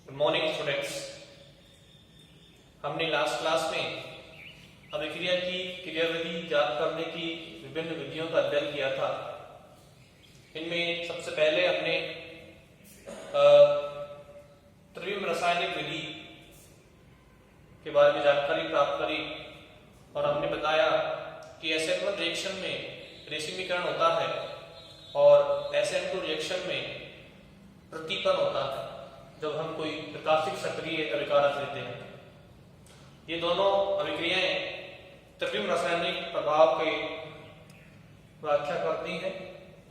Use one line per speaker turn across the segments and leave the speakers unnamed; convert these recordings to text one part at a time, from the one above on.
Good morning students. हमने last class में अभिक्रिया की क्रियाविधि ज्ञात करने की विभिन्न विधियों का अध्ययन किया था। इनमें सबसे पहले हमने त्रिविम रासायनिक विधि के बारे में जानकारी प्राप्त करी और हमने बताया कि SN1 रिएक्शन में रेशिमीकरण होता है और SN2 रिएक्शन में प्रतीपन होता है जब हम कोई प्रकाशिक सक्रिय अभिकारक लेते हैं। ये दोनों अभिक्रियाएं त्रिविम रासायनिक प्रभाव के व्याख्या करती हैं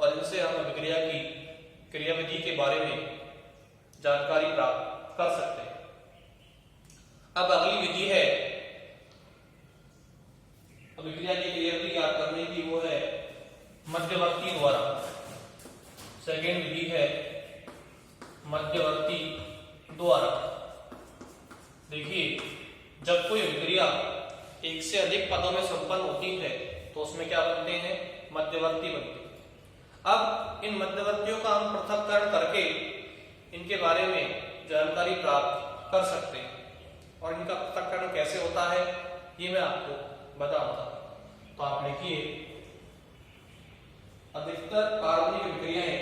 और इनसे हम अभिक्रिया की क्रियाविधि के बारे में जानकारी प्राप्त कर सकते हैं। अब अगली विधि है अभिक्रिया की क्रियाविधि ज्ञात करने की, वो है मध्यवर्ती द्वारा। सेकेंड विधि है मध्यवर्ती द्वारा। देखिए, जब कोई अभिक्रिया एक से अधिक पदों में संपन्न होती है तो उसमें क्या बनते हैं? मध्यवर्ती बनते हैं। अब इन मध्यवर्तियों का हम पृथक्करण करके इनके बारे में जानकारी प्राप्त कर सकते हैं और इनका पृथक्करण कैसे होता है ये मैं आपको बताऊंगा। तो आप लिखिए, अधिकतर कार्बनिक अभिक्रियाएं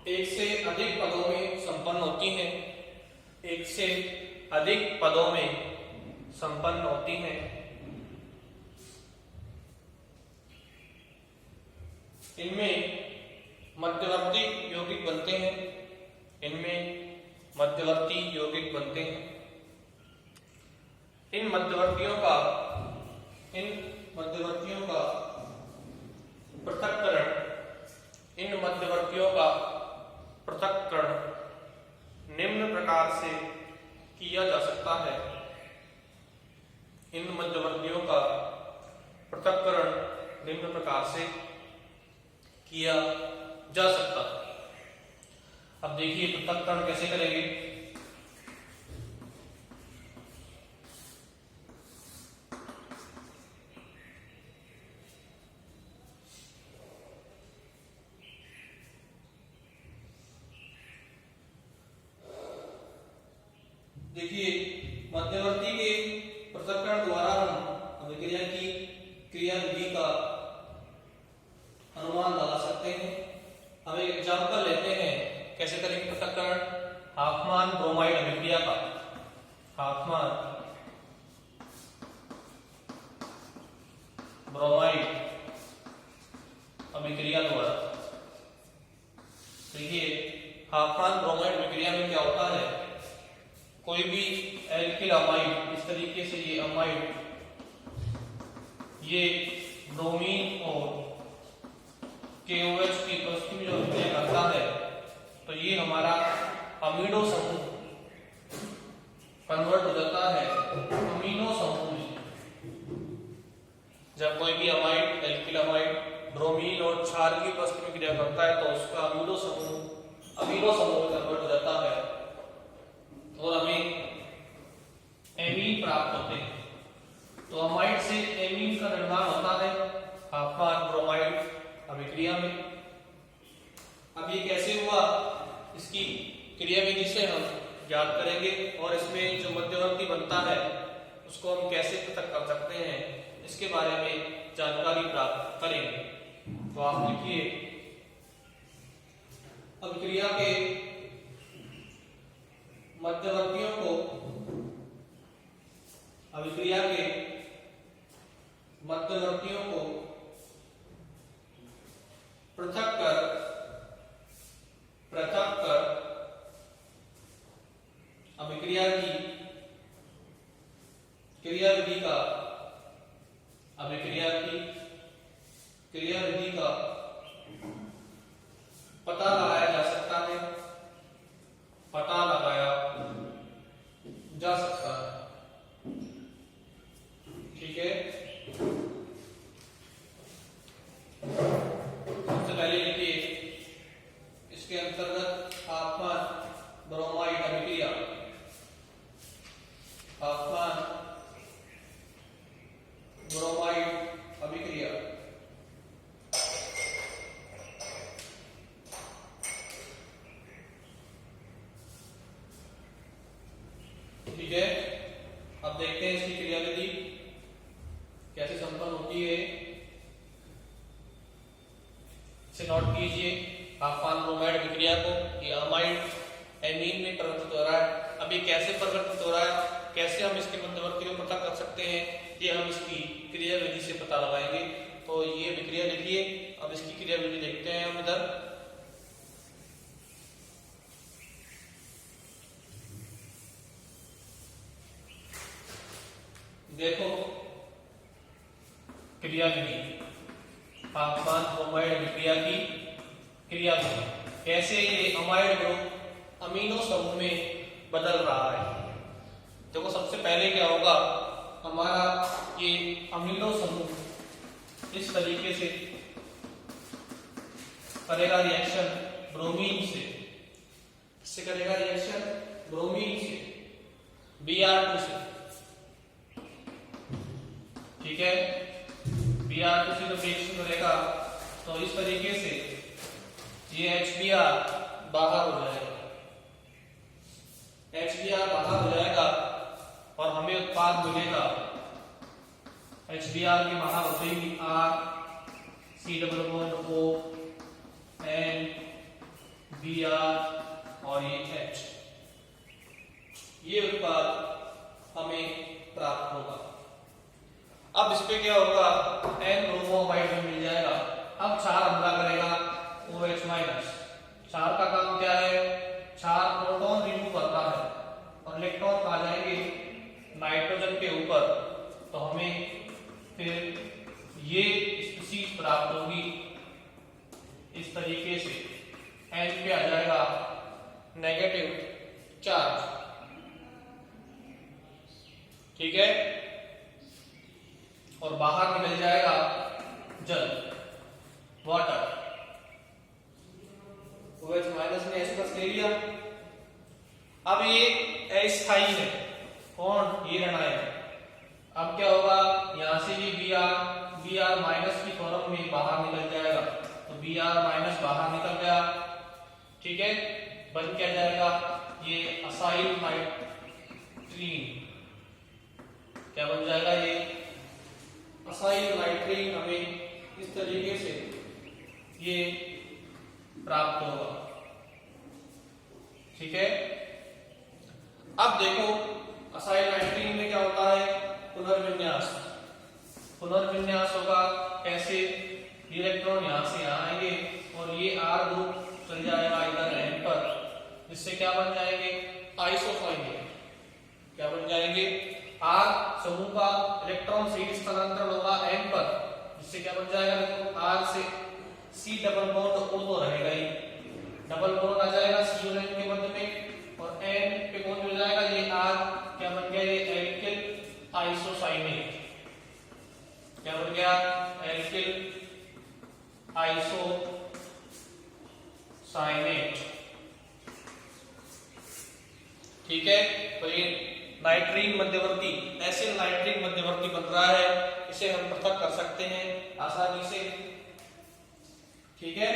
एक से अधिक पदों में संपन्न होती हैं। एक से अधिक पदों में संपन्न होती हैं। इनमें मध्यवर्ती यौगिक बनते हैं। इन मध्यवर्तियों का पृथक्करण निम्न प्रकार से किया जा सकता है। इन मध्यवर्तियों का पृथक्करण निम्न प्रकार से किया जा सकता है। अब देखिए पृथक्करण कैसे करेंगे। देखिए, मध्यवर्ती के पृथक्करण द्वारा हम अभिक्रिया की क्रियाविधि का अनुमान लगा सकते हैं। हम एक एग्जांपल लेते हैं, कैसे करेंगे पृथक्करण। हाफमान ब्रोमाइड अभिक्रिया का, हाफमान ब्रोमाइड अभिक्रिया द्वारा। देखिए, हाफमान ब्रोमाइड अभिक्रिया में क्या होता है, कोई भी एल्किल अमाइड, इस तरीके से ये अमाइड, ये ब्रोमीन और KOH की उपस्थिति में जो अभिक्रिया करता है तो ये हमारा अमीनो समूह कन्वर्ट हो जाता है अमीनो समूह में। जब कोई भी अमाइड, एल्किल अमाइड, ब्रोमीन और क्षार की उपस्थिति में क्रिया करता है तो उसका अमीनो समूह में कन्वर्ट हो जाता है और हमें एमीन प्राप्त होते हैं। तो अमाइड से एमीन का निर्माण होता है हाफमान ब्रोमाइड अभिक्रिया में। अब ये कैसे हुआ, इसकी क्रियाविधि से हम ज्ञात करेंगे और इसमें जो मध्यवर्ती बनता है उसको हम कैसे पृथक कर सकते हैं इसके बारे में जानकारी प्राप्त करेंगे। तो आप लिखिए, अभिक्रिया के मध्यवर्तियों को पृथक कर अभिक्रिया की क्रियाविधि का पता लगाया जा सकता है। ठीक है, सबसे पहले ठीक है, अब देखते हैं इसकी क्रियाविधि कैसे संपन्न होती है। इसे नोट कीजिए, आफान ब्रोमाइड विक्रिया को, ये अमाइड एमीन में परिवर्तित हो रहा है। अब ये कैसे परिवर्तित हो रहा है, कैसे हम इसके मध्यवर्ती को पता कर सकते हैं, ये हम इसकी क्रियाविधि से पता लगाएंगे। तो ये विक्रिया लिखिए, अब इसकी क्रियाविधि देखते हैं हम इधर। देखो क्रियाविधि, आफान ब्रोमाइड विक्रिया की क्रियाविधि, कैसे ये अमाइड ग्रुप अमीनो समूह में बदल रहा है। देखो सबसे पहले क्या होगा, हमारा ये अमीनो समूह इस तरीके से करेगा रिएक्शन ब्रोमीन से, इससे करेगा रिएक्शन ब्रोमीन से Br2 से, ठीक है। Br2 से जब रिएक्शन करेगा तो इस तरीके से ये HBr बाहर हो जाएगा, HBr बाहर हो जाएगा और हमें उत्पाद मिलेगा HBr के बाहर होते ही R C double bond O N Br और ये H, ये उत्पाद हमें प्राप्त होगा। अब इस पे क्या होगा, N ब्रोमोअमाइड में मिल जाएगा। अब क्षार हमला करेगा OH माइनस। क्षार का काम क्या है, क्षार प्रोटॉन रिमूव करता है और इलेक्ट्रॉन आ जाएंगे नाइट्रोजन के ऊपर, तो हमें फिर ये स्पीशीज प्राप्त होगी। इस तरीके से N पे आ जाएगा नेगेटिव चार्ज, ठीक है, और बाहर निकल जाएगा जल, वाटर। OH माइनस ने H+ ले लिया। अब ये अस्थायी है, कौन, ये ऋणायन। अब क्या होगा, यहां से भी Br माइनस की फॉर्म में बाहर निकल जाएगा, तो Br माइनस बाहर निकल गया, ठीक है। बन क्या जाएगा, ये असाइल नाइट्रीन, क्या बन जाएगा, ये असाइल नाइट्रीन हमें इस तरीके से ये प्राप्त होगा, ठीक है। अब देखो असाइल नाइट्रीन में क्या होता है, पुनर्विन्यास। पुनर्विन्यास होगा कैसे, इलेक्ट्रॉन यहां से यहां आएंगे और ये R ग्रुप चल जाएगा इधर N पर, जिससे क्या बन जाएंगे, आइसोसाइनेट। क्या बन जाएंगे, R समूह का इलेक्ट्रॉन से स्थानांतरण होगा N पर, जिससे क्या बन जाएगा, देखो R से C डबल बॉन्ड O तो रहेगा ही, डबल बॉन्ड आ जाएगा C और N के मध्य में, और N पे कौन मिल जाएगा, ये R क्या बन गया, ये एल्किल आइसोसाइनेट। क्या बन गया, एल्किल आइसोसाइनेट, ठीक है। तो ये नाइट्रीन मध्यवर्ती, एसिल नाइट्रीन मध्यवर्ती बन रहा है, इसे हम पृथक कर सकते हैं आसानी से, ठीक है।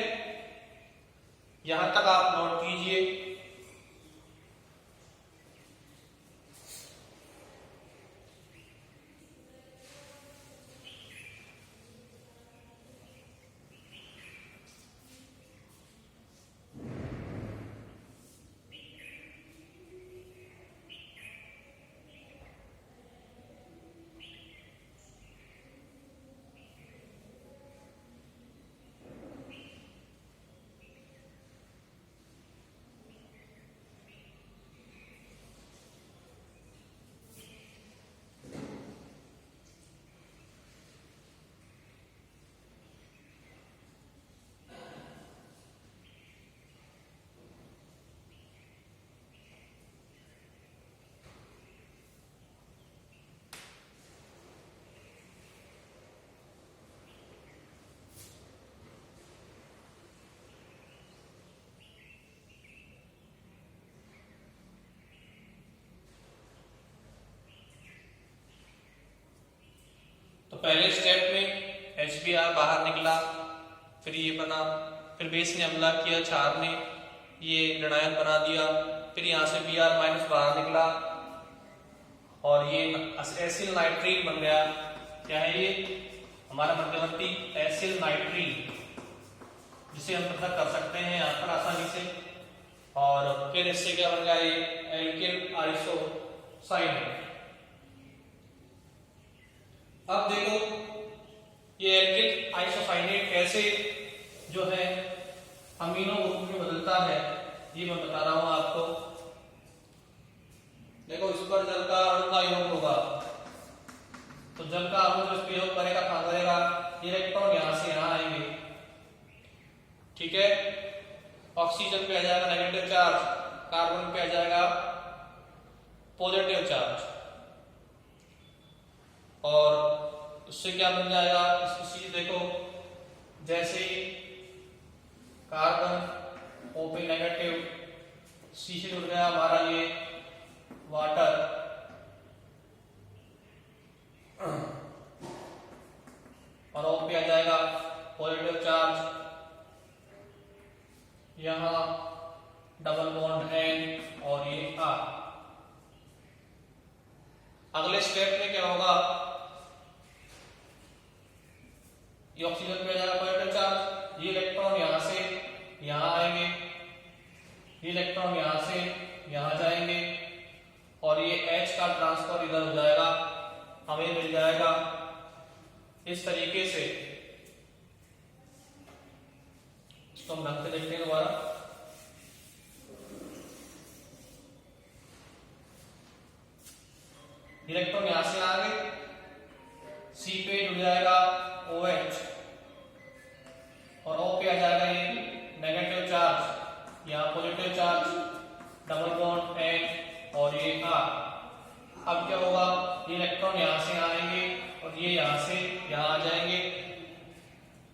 यहां तक आप नोट कीजिए। तो पहले स्टेप में HBr बाहर निकला, फिर ये बना, फिर बेस ने हमला किया, क्षार ने ये ऋणायन बना दिया, फिर यहाँ से Br माइनस बाहर निकला, और ये एसिल नाइट्रीन बन गया। क्या है ये? हमारा मध्यवर्ती एसिल नाइट्रीन, जिसे हम पृथक कर सकते हैं यहाँ पर आसानी से। और फिर इससे क्या बन गया? ये एल्किल आइसोसाइनेट। अब देखो ये एल्किल आइसोसाइनेट कैसे जो है अमीनो ग्रुप में बदलता है, ये मैं बता रहा हूं आपको। देखो इस पर जल का अणु का योग होगा, तो जल का अणु जो इस पर योग करेगा कहां करेगा? इलेक्ट्रॉन यहां से यहां आएंगे, ठीक है। ऑक्सीजन पे आ जाएगा नेगेटिव चार्ज, कार्बन पे आ जाएगा पॉजिटिव चार्ज, और उससे क्या बन जाएगा? इसकी देखो, जैसे ही कार्बन O पे नेगेटिव, C से जुड़ गया हमारा ये वाटर, और O पे आ जाएगा पॉजिटिव चार्ज, यहां डबल बॉन्ड N और ये R। अगले स्टेप में क्या होगा? ये ऑक्सीजन पे आ जाएगा पॉजिटिव चार्ज, ये इलेक्ट्रॉन यहां से यहां आएंगे, ये इलेक्ट्रॉन यहां से यहां जाएंगे, और ये H का ट्रांसफर इधर हो जाएगा, हमें मिल जाएगा इस तरीके से। इसको हम ढंग से देखते हैं दोबारा। इलेक्ट्रॉन यहां से आ गए, C पे जुड़ जाएगा OH, और O पे आ जाएगा ये नेगेटिव चार्ज, यहाँ positive charge, double bond N और ये R। अब क्या होगा? ये इलेक्ट्रॉन यहां से आएंगे और ये यहां से यहां आ जाएंगे,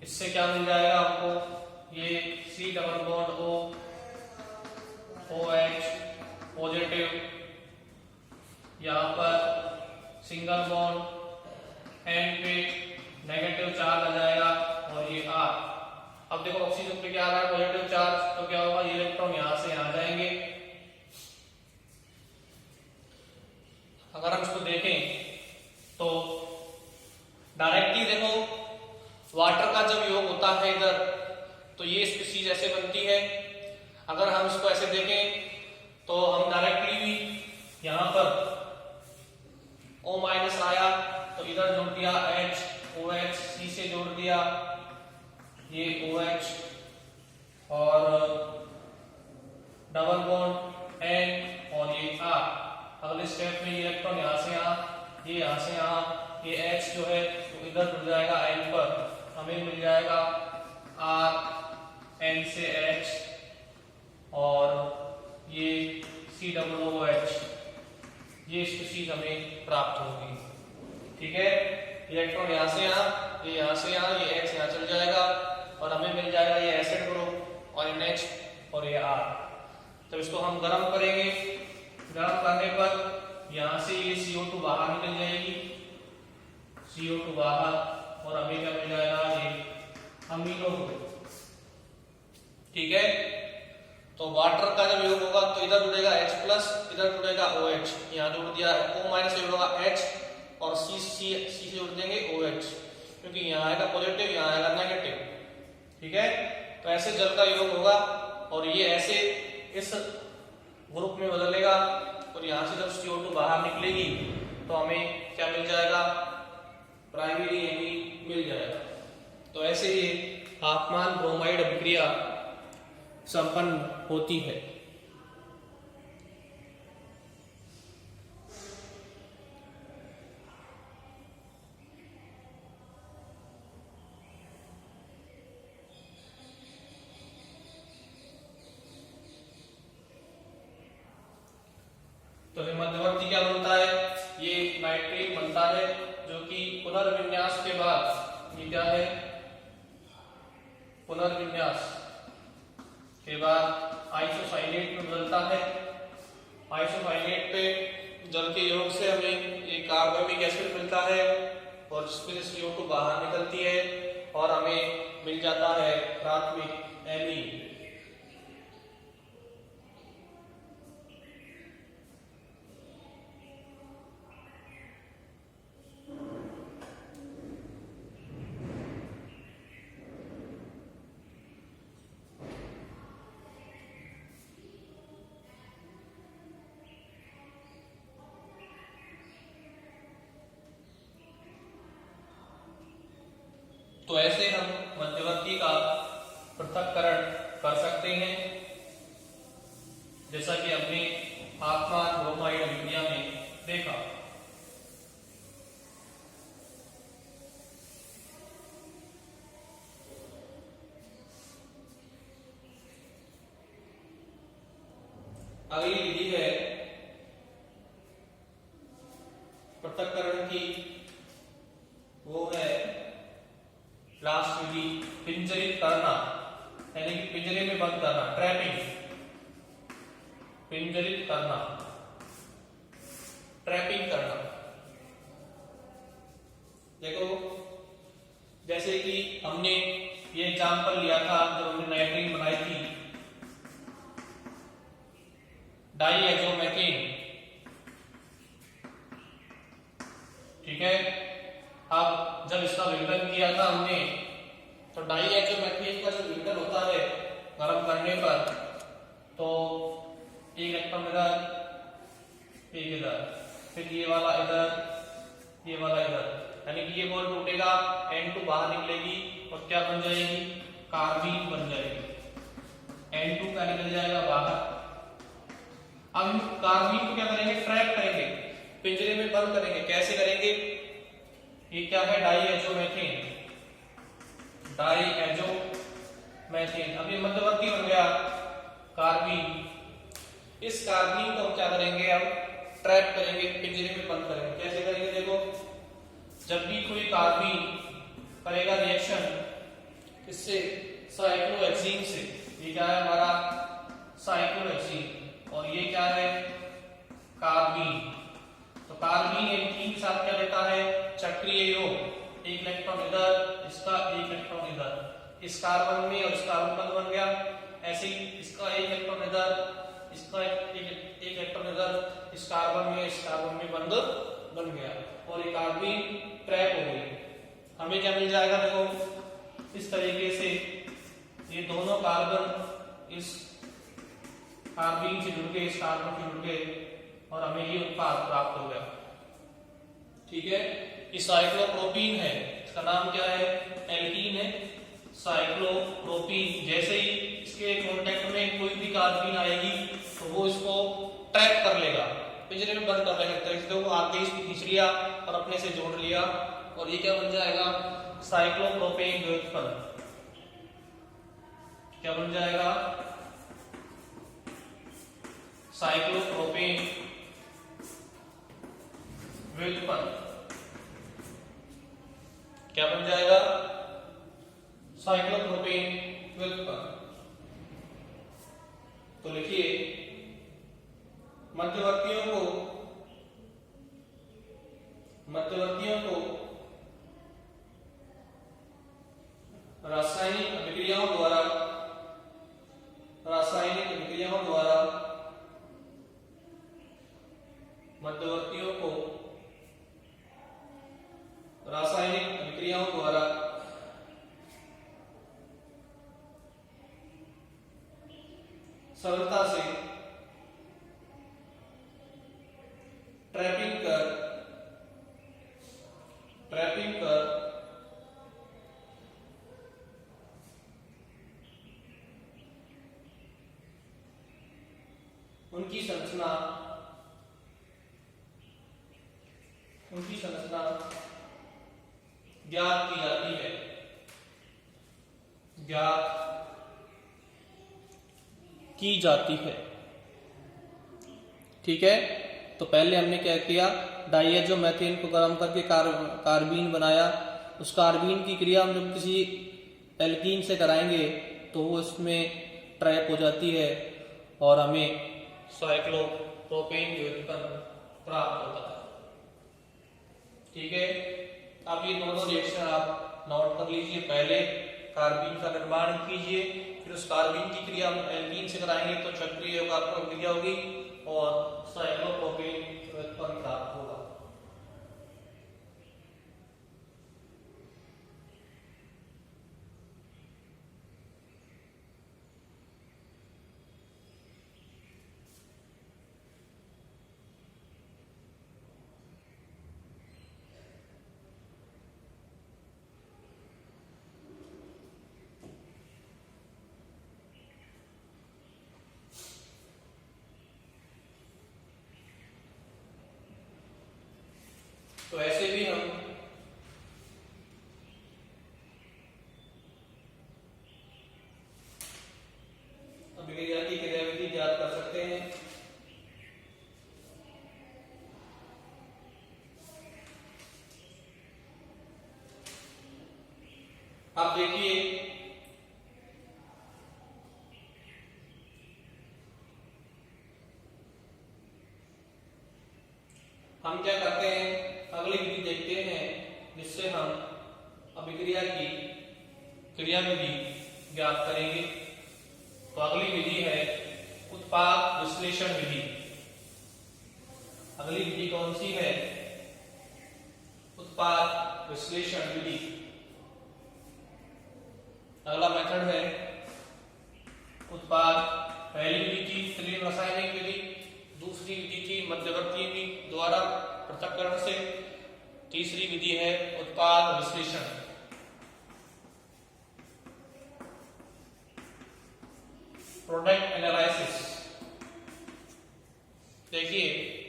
इससे क्या मिल जाएगा हमको? ये C double bond O, OH positive, यहाँ पर सिंगल बॉन्ड N पे नेगेटिव चार्ज आ जाएगा, और ये R। अब देखो ऑक्सीजन पे क्या आ रहा है? पॉजिटिव चार्ज, तो क्या होगा? ये इलेक्ट्रॉन यहां से यहां जाएंगे। अगर हम इसको देखें तो डायरेक्टली देखो वाटर का जब योग होता है इधर, तो ये स्पीशीज ऐसे बनती है। अगर हम इसको ऐसे देखें तो हम डायरेक्टली भी यहाँ पर O माइनस आया तो इधर जोड़ दिया H, OH, C से जोड़ दिया ये OH, और डबल बॉन्ड N और ये R। अगले स्टेप में इलेक्ट्रॉन यहाँ से यहाँ, ये यहाँ से यहाँ, ये H जो है तो इधर जुड़ जाएगा N पर, हमें मिल जाएगा R, N से H, और ये COOH, ये स्पीशीज हमें प्राप्त होगी, ठीक है। इलेक्ट्रॉन यहाँ से यहाँ, ये यहाँ से यहाँ, ये H यहाँ चल जाएगा, और हमें मिल जाएगा ये एसिड ग्रुप, और NH और ये R। तो इसको हम गर्म करेंगे, गर्म करने पर यहाँ से ये CO2 बाहर निकल जाएगी, CO2 बाहर, और हमें क्या मिल जाएगा? ये अमीनो ग्रुप, ठीक है। तो वाटर का जब योग होगा तो इधर जुड़ेगा H+, इधर जुड़ेगा OH, यहाँ जोड़ दिया O माइनस से जुड़ेगा H, और C से जोड़ देंगे OH, क्योंकि यहाँ आएगा पॉजिटिव, यहाँ आएगा नेगेटिव, ठीक है। तो ऐसे जल का योग होगा, और ये ऐसे इस ग्रुप में बदलेगा, और यहाँ से जब CO2 बाहर निकलेगी तो हमें क्या मिल जाएगा? प्राइमरी एमी मिल जाएगा। तो ऐसे ही तापमान ब्रोमाइड अभिक्रिया संपन्न होती है। तो मध्यवर्ती क्या बनता है? ये नाइट्रेट बनता है, जो कि पुनर्विन्यास के बाद, ये क्या है? पुनर्विन्यास के बाद आइसोसाइनेट में बदलता है। आइसोसाइनेट पे जल के योग से हमें एक कार्बोनिक एसिड मिलता है, और जिसमें से CO2 बाहर निकलती है, और हमें मिल जाता है प्राथमिक एमीन। तो ऐसे हम मध्यवर्ती का पृथक्करण कर सकते हैं, जैसा कि हमने आत्मान ब्रोमाइड अभिक्रिया में देखा। अगली विधि है पृथक्करण की, वो है लास्ट विधि, पिंजरित करना, यानी कि पिंजरे में बंद करना, ट्रैपिंग, पिंजरित करना, ट्रैपिंग करना। देखो जैसे कि हमने ये एग्जांपल लिया था जब हमने नाइट्रीन बनाई थी, डाईएजोमेथेन, ठीक है। अब जब इसका विघटन किया था हमने, तो डाईएजोमेथेन का जो विघटन होता है गर्म करने पर, तो एक इलेक्ट्रॉन इधर, एक इधर, फिर ये वाला इधर, ये वाला इधर, यानी कि ये बॉल टूटेगा, N2 बाहर निकलेगी और क्या बन जाएगी, कार्बीन बन जाएगी। N2 का निकल जाएगा बाहर। अब हम कार्बीन को क्या करेंगे, ट्रैप करेंगे, पिंजरे में बंद करेंगे। कैसे करेंगे, ये क्या है, डाईएजोमेथेन, डाईएजोमेथेन। अब ये मध्यवर्ती बन गया कार्बीन। इस कार्बीन को हम क्या करेंगे, अब ट्रैप करेंगे, पिंजरे में बंद करेंगे। कैसे करेंगे, देखो जब भी कोई कार्बीन करेगा रिएक्शन किससे, साइक्लोहेक्सीन से, ये क्या है हमारा साइक्लोहेक्सीन, और ये क्या है कार्बीन। तो कार्बीन एल्कीन के साथ क्या देता है, चक्रीय योग, एक इलेक्ट्रॉन इधर, इसका एक इलेक्ट्रॉन इधर, इस कार्बन में और इस कार्बन बंद बन गया। ऐसे ही इसका एक इलेक्ट्रॉन इधर, इसका एक इलेक्ट्रॉन इधर, इस कार्बन में, इस कार्बन में बंद बन गया और ये कार्बीन ट्रैप हो गई। हमें क्या मिल जाएगा, देखो इस तरीके से ये दोनों कार्बन इस कार्बीन से जुड़ गए, इस कार्बन से जुड़ गए और हमें ये उत्पाद प्राप्त हो गया, ठीक है। ये साइक्लोप्रोपीन है, इसका नाम क्या है, एल्कीन है, साइक्लोप्रोपीन। जैसे ही इसके कांटेक्ट में कोई भी कार्बीन आएगी तो वो इसको ट्रैप कर लेगा, पिंजरे में बंद कर लेगा। तो वो आगे इसको खींच लिया और अपने से जोड़ लिया और ये क्या बन जाएगा, साइक्लोप्रोपेन व्युत्पन्न। क्या बन जाएगा, साइक्लोप्रोपेन व्युत्पन्न। क्या बन जाएगा, साइक्लोप्रोपेन व्युत्पन्न। तो लिखिए मध्यवर्तियों को रासायनिक अभिक्रियाओं द्वारा मध्यवर्तियों को रासायनिक अभिक्रियाओं द्वारा सरलता से ट्रैपिंग कर उनकी संरचना ज्ञात की जाती है, ठीक है। तो पहले हमने क्या किया, डाईएजोमेथेन को गर्म करके कार्बीन बनाया। उस कार्बीन की क्रिया हम जब किसी एल्कीन से कराएंगे तो वो इसमें ट्रैप हो जाती है और हमें साइक्लोप्रोपेन व्युत्पन्न प्राप्त होता है, ठीक है। अब ये दोनों रिएक्शन आप नोट कर लीजिए। पहले कार्बीन का निर्माण कीजिए, फिर उस कार्बीन की क्रिया हम एल्कीन से कराएंगे तो चक्रीय योगात्मक क्रिया होगी और साइक्लोप्रोपेन व्युत्पन्न प्राप्त होगा। आप देखिए हम क्या करते हैं, अगली विधि देखते हैं जिससे हम अभिक्रिया की क्रिया विधि ज्ञात करेंगे। तो अगली विधि है उत्पाद विश्लेषण विधि। अगली विधि कौन सी है? उत्पाद विश्लेषण विधि। अगला मेथड है उत्पाद, पहली विधि थी त्रिम रासायनिक विधि, दूसरी विधि थी मध्यवर्ती विधि द्वारा पृथक्करण से, तीसरी विधि है उत्पाद विश्लेषण। Product analysis. देखिए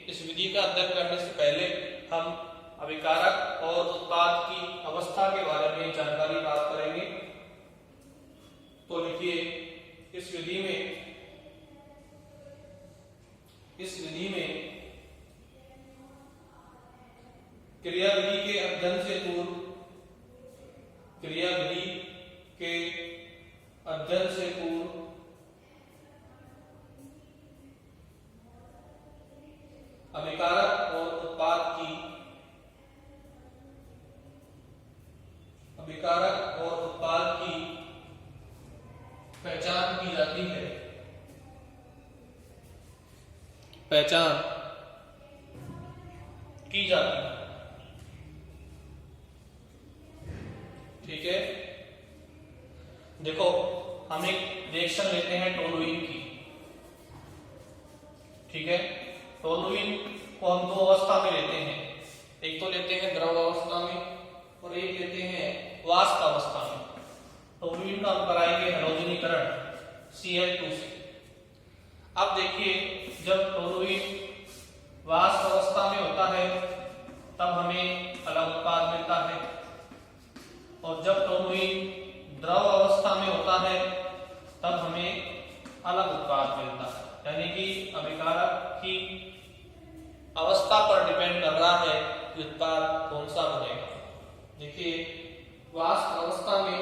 इस विधि का अध्ययन करने से पहले हम अभिकारक और उत्पाद की अवस्था के बारे में जानकारी प्राप्त करेंगे। तो देखिए इस विधि में क्रिया विधि के अध्ययन से पूर्व अभिकारक और उत्पाद की पहचान की जाती है। ठीक है, देखो हम एक रिएक्शन लेते हैं टोलुइन की। ठीक है, टोलुइन को हम दो अवस्था में लेते हैं, एक तो लेते हैं द्रव अवस्था में और एक लेते हैं वाष्प अवस्था में। टोलुइन का हम कराएंगे हैलोजनीकरण Cl2 से। अब देखिए जब टोलुइन वाष्प अवस्था में होता है तब हमें अलग उत्पाद मिलता है, और जब टोलुइन द्रव अवस्था में होता है तब हमें अलग उत्पाद मिलता है। यानी कि अभिकारक की अवस्था पर डिपेंड कर रहा है कि उत्पाद कौन सा बनेगा। देखिए वाष्प अवस्था में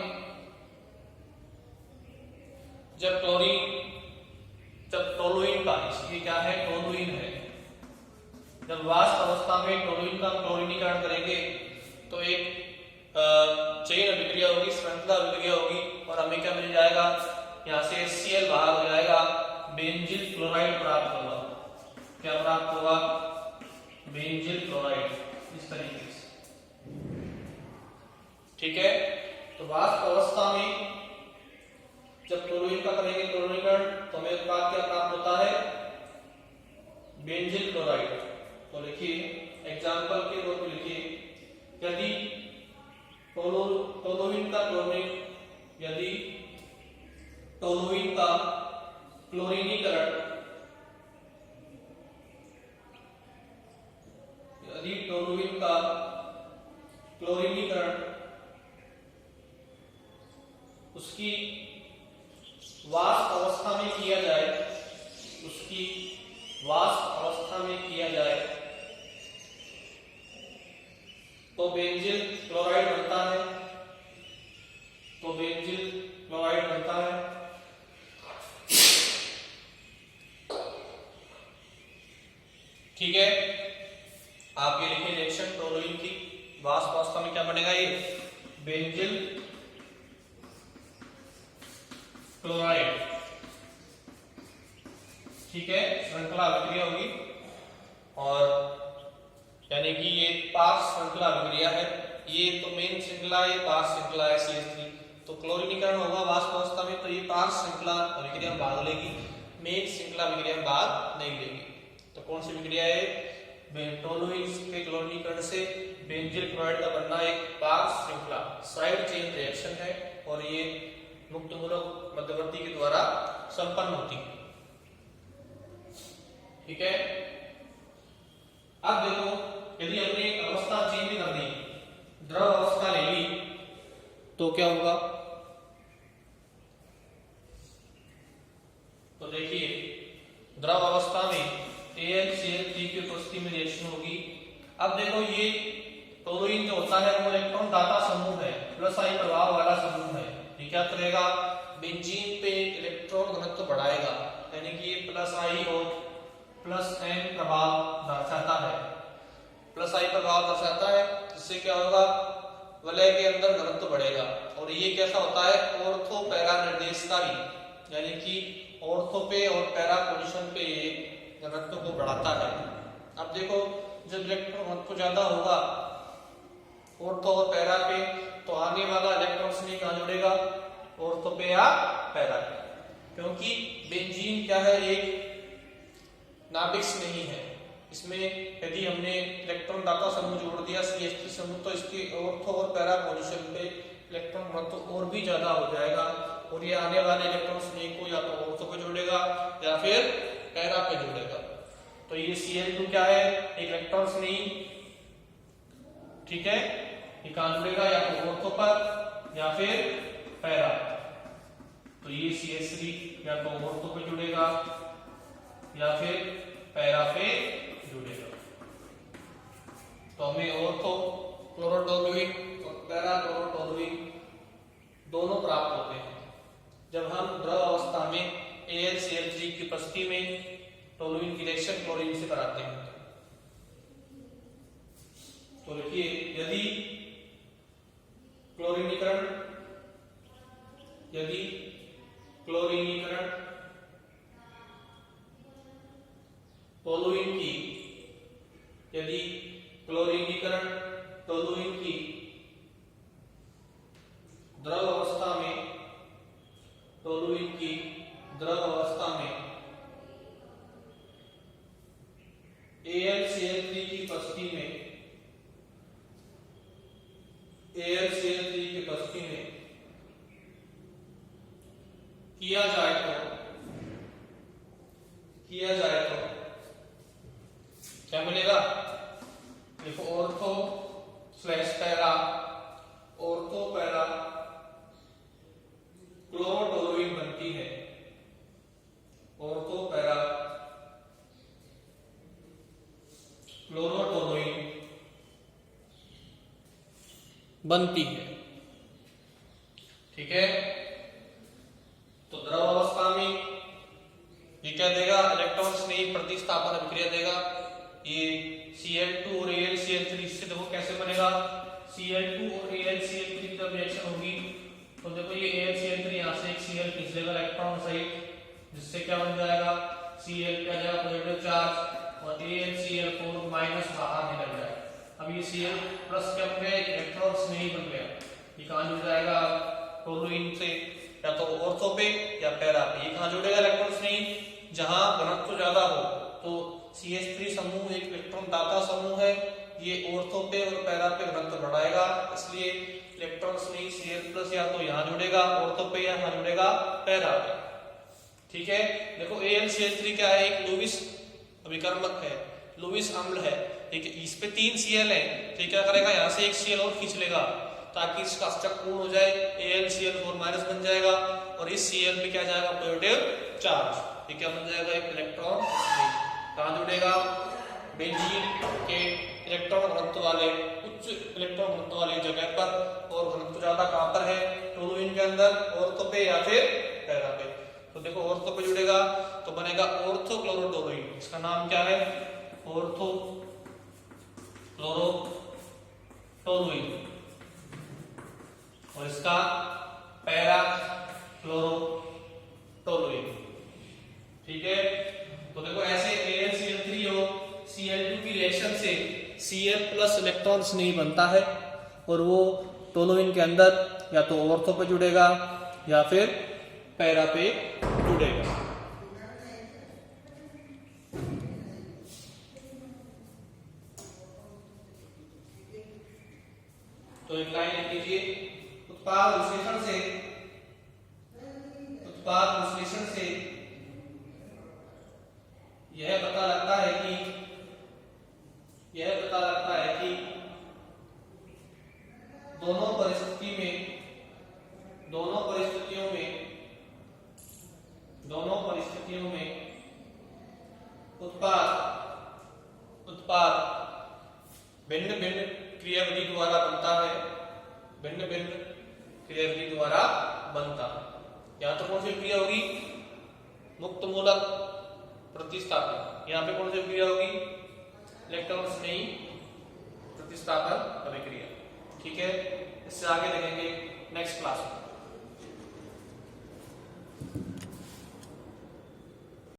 जब टोलुइन का, इसलिए क्या है टोलुइन है, जब वाष्प अवस्था में टोलुइन का क्लोरीनीकरण करेंगे तो एक चेन अभिक्रिया होगी, श्रृंखला अभिक्रिया होगी, और हमें क्या मिल जाएगा, यहाँ से Cl बाहर हो जाएगा, बेंजील क्लोराइड प्राप्त होगा। क्या प्राप्त होगा? बेंजील क्लोराइड, इस तरीके से। ठीक है, तो वाष्प अवस्था में जब क्लोरीन का करेंगे क्लोरीनीकरण तो हमें उत्पाद क्या प्राप्त होता है? बेंजील क्लोराइड। तो लिखिए एग्जांपल के रूप में लिखिए, यदि टोलुइन का क्लोरीनीकरण उसकी वाष्प अवस्था में किया जाए तो बेंजील क्लोराइड बनता है। ठीक है, आप ये लिखिए रिएक्शन टोलुइन की वाष्प अवस्था में क्या बनेगा? ये बेंजील क्लोराइड। ठीक है, श्रृंखला अभिक्रिया होगी, और यानी कि ये पार्श्व श्रृंखला अभिक्रिया है। ये तो मेन श्रृंखला, ये पार्श्व श्रृंखला है CH3। तो क्लोरीनीकरण होगा वाष्प अवस्था में, तो ये पार्श्व श्रृंखला अभिक्रिया में भाग लेगी, मेन श्रृंखला अभिक्रिया में भाग नहीं लेगी। तो कौन सी अभिक्रिया है? टोलुइन के क्लोरीनीकरण से बेंजील क्लोराइड का बनना एक पार्श्व श्रृंखला साइड चेन रिएक्शन है, और ये मुक्त मूलक मध्यवर्ती के द्वारा संपन्न होती है। ठीक है, अब देखो यदि हमने अवस्था चेंज कर दी, द्रव अवस्था ले ली, तो क्या होगा? तो देखिए द्रव अवस्था में AlCl3 की उपस्थिति में रिएक्शन होगी। अब देखो ये टोलुइन जो होता है वो इलेक्ट्रॉन दाता समूह है, प्लस आई प्रभाव वाला समूह है, ये क्या करेगा, बेंजीन पे इलेक्ट्रॉन घनत्व बढ़ाएगा, यानी कि ये प्लस आई और प्लस एन प्रभाव दर्शाता है, प्लस आई प्रभाव दर्शाता है, जिससे क्या होगा, वलय के अंदर घनत्व बढ़ेगा। और ये कैसा होता है, ऑर्थो पैरा निर्देशकारी, यानी कि ऑर्थो पे और पैरा पोजीशन पे ये घनत्व को बढ़ाता है। अब देखो जब इलेक्ट्रॉन घनत्व ज्यादा होगा ऑर्थो और पैरा पे, तो आने वाला इलेक्ट्रॉन स्नेह कहाँ जुड़ेगा, ऑर्थो पे या पैरा पे, क्योंकि बेंजीन क्या है, एक नाभिक नहीं है। इसमें यदि हमने इलेक्ट्रॉन दाता समूह जोड़ दिया CH3 समूह, तो इसके ऑर्थो और पैरा पोजीशन पे इलेक्ट्रॉन घनत्व और भी ज्यादा हो जाएगा, और ये आने वाले इलेक्ट्रॉन स्नेह को या तो ऑर्थो पे जोड़ेगा या फिर पैरा पे जोड़ेगा। तो ये Cl2 क्या है, एक इलेक्ट्रॉन स्नेह, ठीक है, ये कहां जुड़ेगा, या तो ऑर्थो पर या फिर पैरा। तो ये CH3 या तो ऑर्थो पे जुड़ेगा या फिर पैरा पे जुड़ेगा। तो हमें ऑर्थो क्लोरोटोलुइन और पैरा क्लोरोटोलुइन दोनों प्राप्त होते हैं जब हम द्रव अवस्था में AlCl3 की उपस्थिति में टोलुइन की रिएक्शन क्लोरीन से कराते हैं। तो देखिए, यदि क्लोरीनीकरण टोलुइन की द्रव अवस्था में AlCl3 की उपस्थिति में किया जाए तो क्या मिलेगा, देखो ऑर्थो पैरा क्लोरोटोलुइन बनती है, ऑर्थो पैरा क्लोरोटोलुइन बनती है, ठीक है। तो द्रव अवस्था में ये क्या देगा, इलेक्ट्रॉन स्नेह प्रतिस्थापन अभिक्रिया देगा। ये Cl2 और AlCl3 से देखो कैसे बनेगा, Cl2 और AlCl3 की जब रिएक्शन होगी तो देखो ये AlCl3 यहाँ से एक Cl खींच लेगा इलेक्ट्रॉन सहित, जिससे क्या बन जाएगा, Cl क्या जाएगा पॉजिटिव चार्ज और AlCl4 माइनस बाहर निकल जाएगा। अब ये Cl प्लस क्या बन गया, इलेक्ट्रॉन स्नेही बन गया, ये कहाँ जुड़ जाएगा, टोलुइन से या तो ऑर्थो पे या पैरा पे। ये कहाँ जुड़ेगा इलेक्ट्रॉन स्नेही, जहां घनत्व ज्यादा हो। तो CH3 समूह एक इलेक्ट्रॉन दाता समूह है, ये ऑर्थो पे और पैरा पे घनत्व बढ़ाएगा, इसलिए इलेक्ट्रॉन स्नेही Cl+ या तो यहाँ जुड़ेगा ऑर्थो पे या यहाँ जुड़ेगा पैरा पे, ठीक है। देखो AlCl3 क्या है, एक लुईस अभिकर्मक है, लुईस अम्ल है, ठीक है। इस पे 3 Cl है, तो क्या करेगा, यहाँ से एक Cl और खींच लेगा ताकि इसका अस्टक पूर्ण हो जाए, AlCl4- बन जाएगा और इस Cl पे क्या जाएगा, पॉजिटिव चार्ज, ये क्या बन जाएगा, एक इलेक्ट्रॉन स्नेह। कहाँ जुड़ेगा, बेंजीन के इलेक्ट्रॉन घनत्व वाले उच्च इलेक्ट्रॉन घनत्व वाली जगह पर, और घनत्व ज्यादा कहाँ पर है, टोलुइन के अंदर, ऑर्थो पे या फिर पैरा पे। तो देखो ऑर्थो पे जुड़ेगा तो बनेगा ऑर्थो क्लोरोटोलुइन, इसका नाम क्या है, ऑर्थो क्लोरोटोलुइन, और इसका पैरा क्लोरोटोलुइन, ठीक है। तो देखो ऐसे AlCl3 और Cl2 की रिएक्शन से Cl+ इलेक्ट्रॉन स्नेही बनता है, और वो टोलुइन के अंदर या तो ऑर्थो पे जुड़ेगा या फिर पैरा पे जुड़ेगा। तो एक लाइन लिख लीजिए, उत्पाद विश्लेषण से यह पता लगता है कि दोनों परिस्थितियों में उत्पाद भिन्न भिन्न क्रियाविधि द्वारा बनता है, भिन्न भिन्न क्रिया विधि द्वारा बनता है। यहाँ तो कौन सी क्रिया होगी? मुक्त मूलक प्रतिस्थापन। यहाँ पे कौन सी क्रिया होगी? इलेक्ट्रॉन स्नेही प्रतिस्थापन अभिक्रिया। ठीक है, इससे आगे देखेंगे नेक्स्ट क्लास में।